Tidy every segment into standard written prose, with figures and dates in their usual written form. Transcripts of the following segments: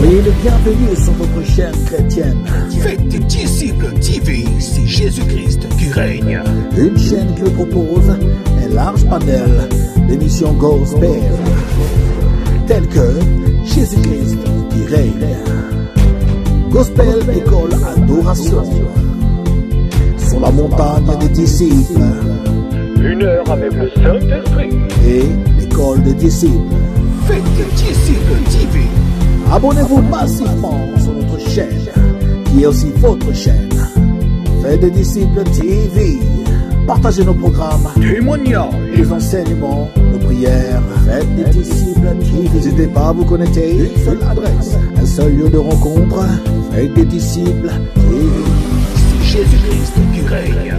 Soyez les bienvenus sur votre chaîne chrétienne. Faites des disciples TV, c'est Jésus-Christ qui règne. Une chaîne qui vous propose un large panel d'émissions gospel, telles que Jésus-Christ qui règne, Gospel École Adoration, Sur la montagne des disciples, Une heure avec le Saint-Esprit. et l'École des disciples. Faites des disciples TV. Abonnez-vous massivement sur notre chaîne, qui est aussi votre chaîne. Faites des disciples TV. Partagez nos programmes, Témoignage. les enseignements, nos prières. Faites des disciples TV. N'hésitez pas à vous connecter. Une seule adresse, un seul lieu de rencontre. Faites des disciples TV. C'est Jésus-Christ qui règne.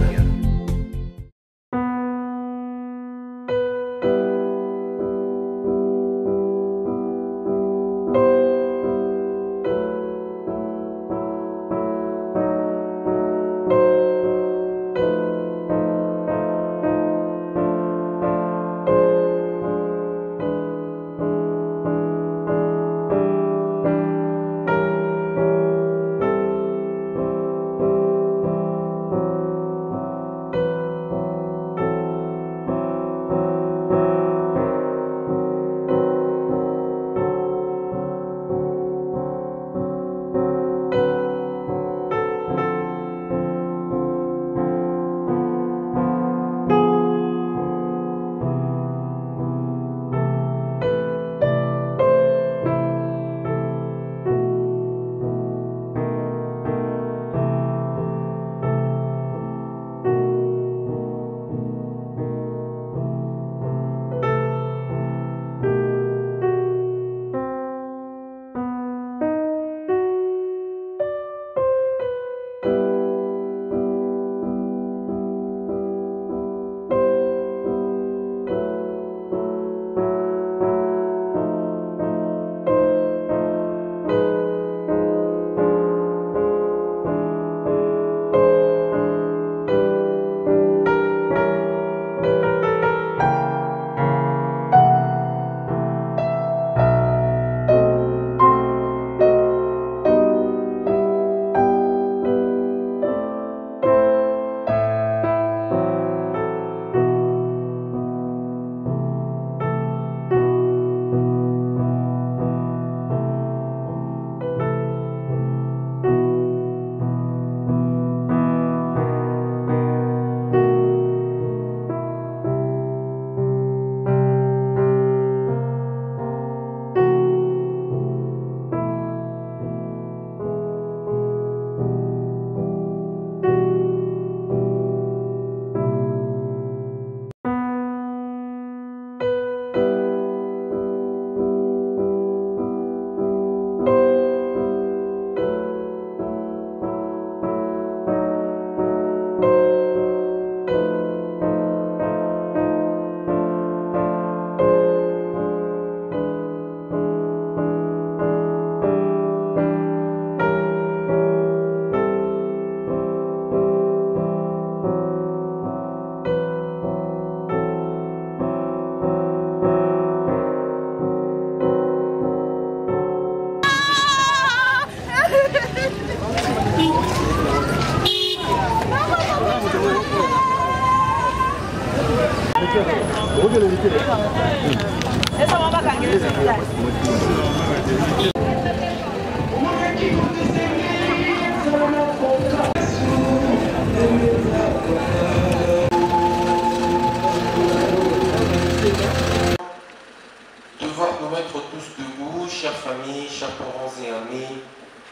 Devoir nous mettre tous debout, chères familles, chers parents et amis.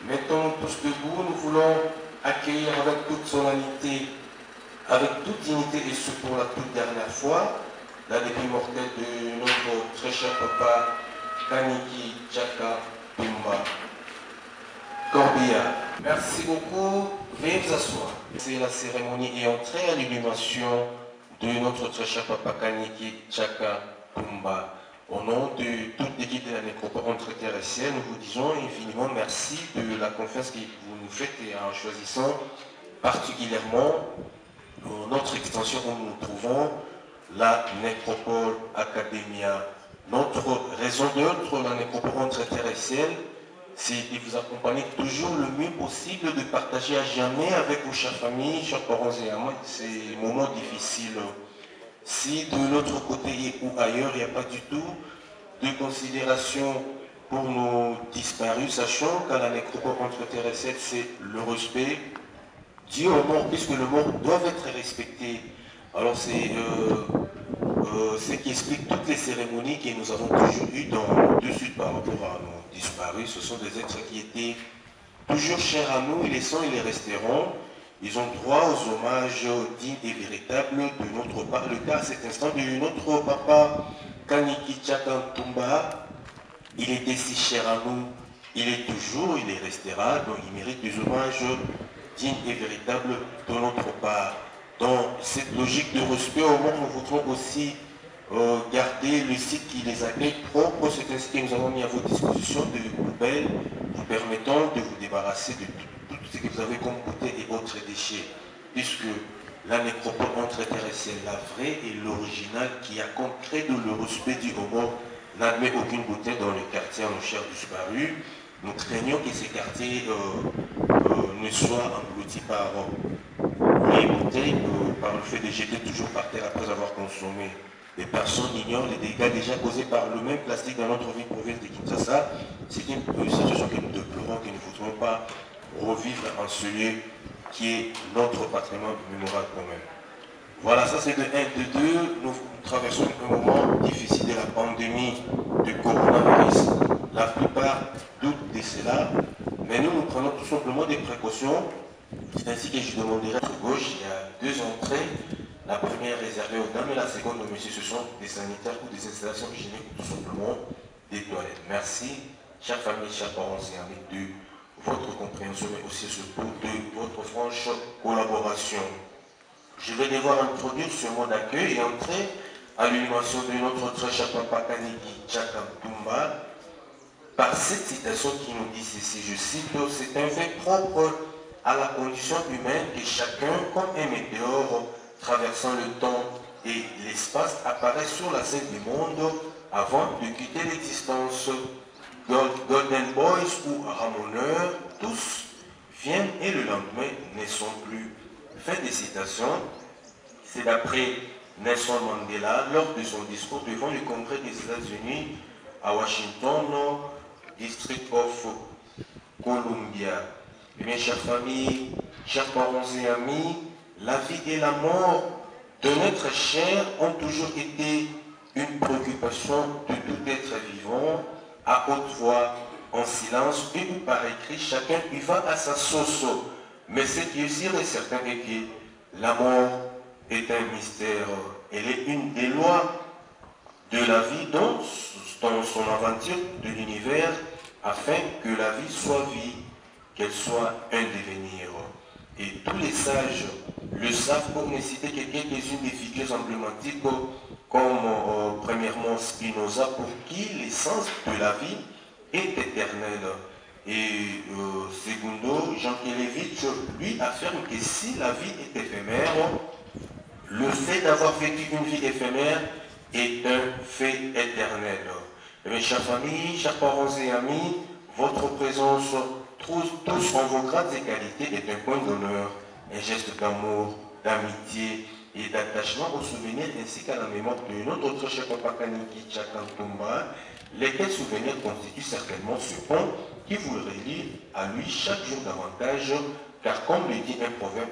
Mettons-nous tous debout, nous voulons accueillir avec toute solennité, avec toute dignité et ce pour la toute dernière fois, la dépit mortelle de notre très cher papa Kaniki Chaka Pumba. Corbia. Merci beaucoup. Veuillez vous asseoir. C'est la cérémonie et entrée à l'illumination de notre très cher papa Kaniki Chaka Pumba. Au nom de toute l'équipe de la nécropole entre terre et ciel, nous vous disons infiniment merci de la confiance que vous nous faites et en choisissant particulièrement notre extension où nous nous trouvons, la Nécropole Academia. Notre raison d'être, la Nécropole entre terre et ciel, c'est de vous accompagner toujours le mieux possible, de partager à jamais avec vos chères familles, chers parents et amis, ces moments difficiles. Si de l'autre côté ou ailleurs, il n'y a pas du tout de considération pour nos disparus, sachant qu'à la nécropole entre terre et ciel, c'est le respect dû aux morts, puisque les morts doivent être respectés. Alors c'est ce qui explique toutes les cérémonies que nous avons toujours eues dans le Sud par rapport à nos disparus. Ce sont des êtres qui étaient toujours chers à nous, ils les sont et les resteront. Ils ont droit aux hommages dignes et véritables de notre part. Le cas à cet instant de notre papa Kaniki Tchakantumba, il était si cher à nous, il est toujours, il les restera, donc il mérite des hommages dignes et véritables de notre part. Dans cette logique de respect aux morts, nous voudrons aussi garder le site qui les accueille propre. C'est ainsi que nous avons mis à votre disposition de poubelles vous permettant de vous débarrasser de tout ce que vous avez comme bouteilles et autres déchets, puisque la nécropole entre terre et ciel, la vraie et l'original, qui a concret de le respect du homo, n'admet aucune bouteille dans le quartier à nos chers disparus. Nous craignons que ces quartiers ne soient engloutis par les bouteilles, par le fait de jeter toujours par terre après avoir consommé. Les personnes ignorent les dégâts déjà causés par le même plastique dans notre ville province de Kinshasa. C'est une situation que nous déplorons, que nous ne voudrons pas revivre en ce lieu qui est notre patrimoine mémorable quand même. Voilà, ça c'est de 1, de 2. Nous traversons un moment difficile de la pandémie du coronavirus. La plupart doutent de cela, mais nous prenons tout simplement des précautions. C'est ainsi que je demanderai à gauche, il y a 2 entrées. La première réservée aux dames et la seconde aux messieurs, ce sont des sanitaires ou des installations hygiéniques ou tout simplement des toilettes. Merci, chers familles, chers parents et amis, de votre compréhension, mais aussi surtout de votre franche collaboration. Je vais devoir introduire ce mot d'accueil et entrer à l'animation de notre très cher papa Kaniki Tchakantumba par cette citation qui nous dit ceci, je cite, c'est un fait propre à la condition humaine que chacun, comme un météore traversant le temps et l'espace, apparaît sur la scène du monde avant de quitter l'existence. Golden Boys ou Ramoneurs, tous viennent et le lendemain ne sont plus. Fin des citations. C'est d'après Nelson Mandela lors de son discours devant le Congrès des États-Unis à Washington, District of Columbia. Eh bien, chères familles, chers parents et amis, la vie et la mort de notre chair ont toujours été une préoccupation de tout être vivant, à haute voix, en silence et ou par écrit, chacun y va à sa sauce. Mais ce qui est sûr et certain est que la mort est un mystère. Elle est une des lois de la vie dans son aventure de l'univers, afin que la vie soit vie, qu'elle soit un devenir. Et tous les sages le savent, pour ne citer que quelques-unes des figures emblématiques, comme premièrement Spinoza, pour qui l'essence de la vie est éternelle. Et secondo, Jean Kelevitch, lui, affirme que si la vie est éphémère, le fait d'avoir vécu une vie éphémère est un fait éternel. Mes chères familles, chers parents et amis, votre présence tous en vos grades et qualités est un point d'honneur, un geste d'amour, d'amitié et d'attachement aux souvenirs ainsi qu'à la mémoire de notre cher papa Kaniki Tchakantumba, lesquels souvenirs constituent certainement ce pont qui vous relie à lui chaque jour davantage, car comme le dit un proverbe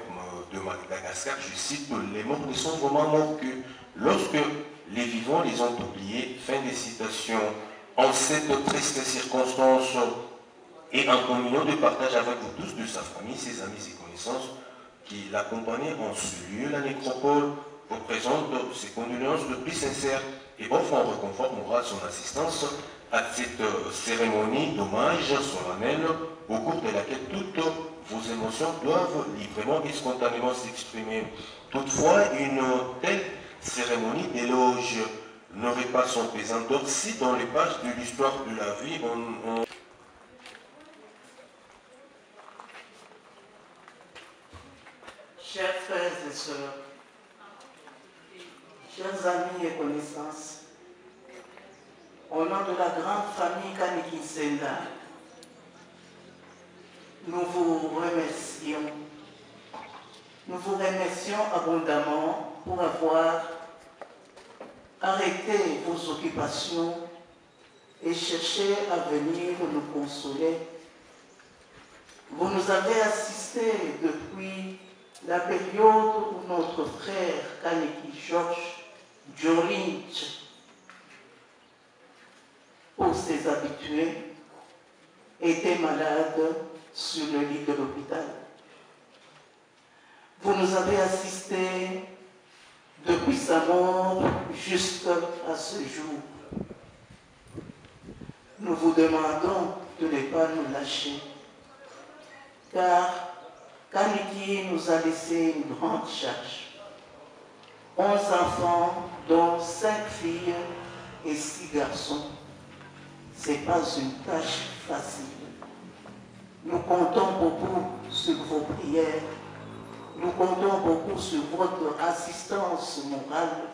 de Madagascar, je cite, les morts ne sont vraiment morts que lorsque les vivants les ont oubliés. Fin des citations. En cette triste circonstance et en communion de partage avec vous tous, de sa famille, ses amis et connaissances qui l'accompagnaient en ce lieu, la nécropole vous présente ses condoléances le plus sincères et offre en réconfort moral son assistance à cette cérémonie d'hommage solennel au cours de laquelle toutes vos émotions doivent librement et spontanément s'exprimer. Toutefois, une telle cérémonie d'éloge n'aurait pas son pesanteur si dans les pages de l'histoire de la vie on... Chers frères et sœurs, chers amis et connaissances, au nom de la grande famille Kaniki Senda, nous vous remercions. Nous vous remercions abondamment pour avoir arrêté vos occupations et cherché à venir nous consoler. Vous nous avez assistés depuis la période où notre frère Kaneki Georges Djorinch, pour ses habitués, était malade sur le lit de l'hôpital. Vous nous avez assistés depuis sa mort jusqu'à ce jour. Nous vous demandons de ne pas nous lâcher, car Kaneki nous a laissé une grande charge. 11 enfants, dont 5 filles et 6 garçons. Ce n'est pas une tâche facile. Nous comptons beaucoup sur vos prières. Nous comptons beaucoup sur votre assistance morale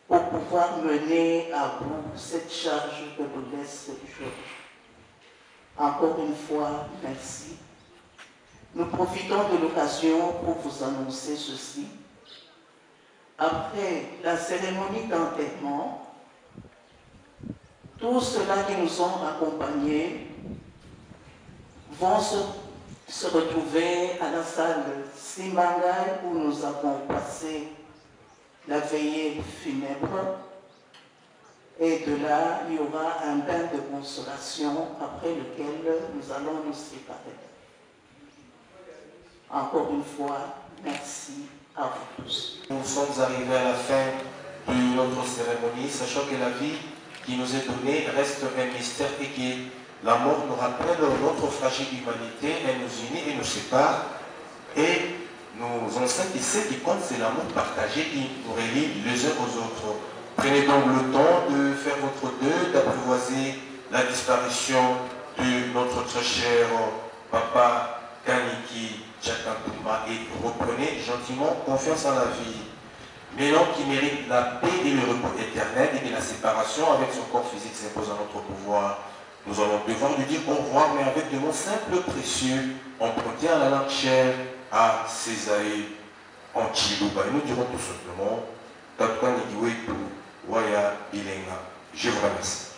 pour pouvoir mener à bout cette charge que nous laisse Georges. Encore une fois, merci. Nous profitons de l'occasion pour vous annoncer ceci. Après la cérémonie d'enterrement, tous ceux-là qui nous ont accompagnés vont se retrouver à la salle Simangai où nous avons passé la veillée funèbre. Et de là, il y aura un bain de consolation après lequel nous allons nous séparer. Encore une fois, merci à vous tous. Nous sommes arrivés à la fin de notre cérémonie, sachant que la vie qui nous est donnée reste un mystère et que la mort nous rappelle notre fragile humanité, elle nous unit et nous sépare. Et nous enseigne que ce qui compte, c'est l'amour partagé qui nous relie les uns aux autres. Prenez donc le temps de faire votre deuil, d'apprivoiser la disparition de notre très cher papa Kaneki Tchaka-Toumba et reprenez gentiment confiance en la vie. Mais l'homme qui mérite la paix et le repos éternel et que la séparation avec son corps physique s'impose à notre pouvoir. Nous allons devoir lui dire au revoir, mais avec de mots simples, précieux, empruntés à la langue chère, à Césaïe en Chiluba. Et nous dirons tout simplement, Tatouan Nigiwetu, Waya Bilenga. Je vous remercie.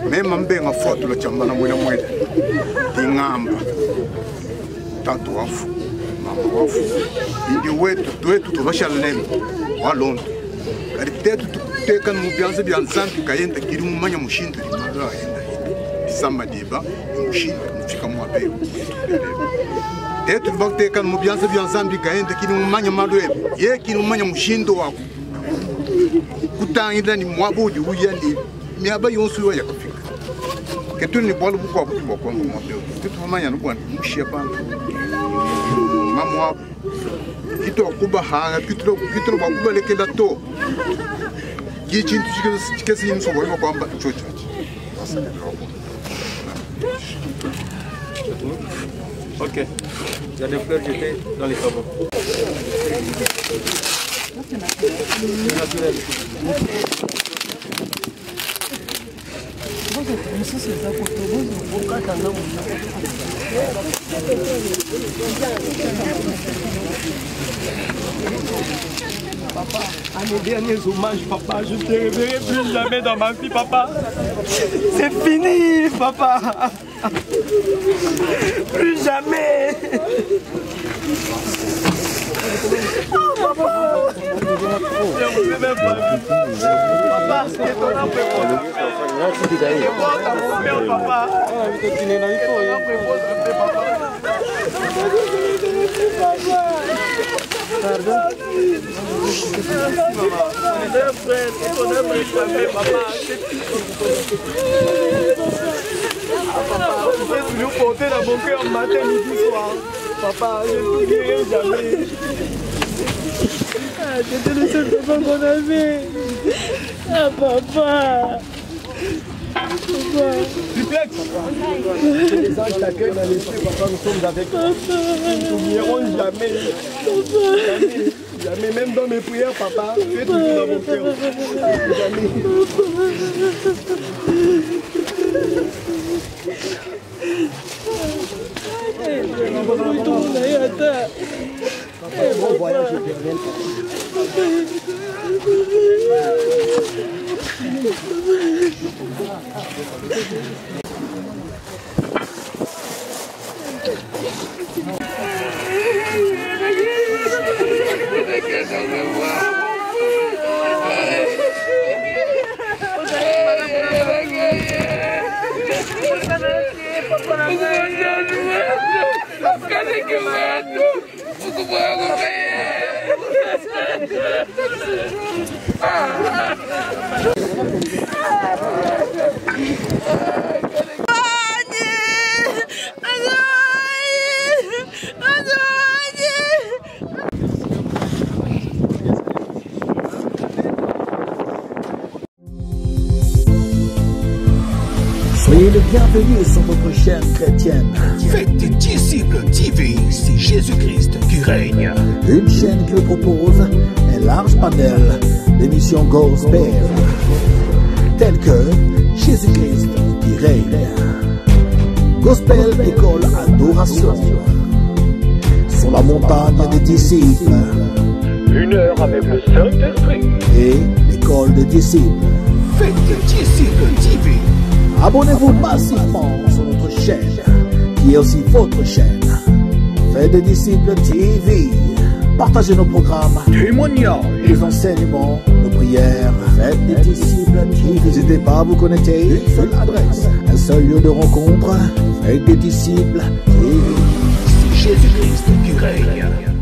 Même en photo, le chambana mouina mouina. Tingamba. Tanto wafu. Mama wafu. Indi wetu, tu vasha lem. Walon. Kari tetu tekan mubianza bianzantu kayenda kiri mumanya mushindu limala yenda. Samba diba, mushindu mufika mwapeo. Tetu tekan mubianza bianzantu kayenda kiri mumanya malwe. Ye kiri mumanya mushindu wako. Kutangida ni mwabuji uyandi. Miaba yonsu wa yakafika. Ketu ni bolu buko buko kwa mwapeo. Tetu mumanya nubwa mushia bantu. Mamu wapu. Kito kuba hanga, kito kuba leke dato. Gichin tu kesi yimso wali kwa amba chocho. Ok. Il y a des fleurs jetées dans les savons. Papa, à mes derniers hommages, papa, je ne te reverrai plus jamais dans ma vie, papa. C'est fini, papa. Plus jamais. Oh, papa. Je ne veux même pas. Papa, c'est ton après-midi. Papa. Pardon. Je vais toujours porter dans mon cœur matin, midi, soir. Papa, je ne t'oublierai jamais. C'était le seul papa qu'on avait. Ah, papa. Duplex, que les anges t'accueillent dans les cieux, papa, nous sommes avec toi. Nous ne t'oublierons jamais. Jamais. Jamais, même dans mes prières, papa, tu es toujours dans mon cœur. Jamais. Bon voyage éternel, Soyez le bienvenu sur votre chaîne chrétienne. Faites des disciples TV, c'est Jésus-Christ qui règne. Une chaîne qui vous propose un large panel d'émissions gospel, telles que Jésus-Christ qui règne, Gospel École Adoration, Sur la montagne des disciples, 1 heure avec le Saint-Esprit. et l'École des disciples. Faites des disciples TV. Abonnez-vous massivement sur notre chaîne, qui est aussi votre chaîne. Faites des disciples TV. Partagez nos programmes, Témoignages. les enseignements, nos prières. Faites des disciples TV. N'hésitez pas à vous connecter. Une seule adresse, un seul lieu de rencontre. Faites des disciples TV. C'est Jésus-Christ qui règne.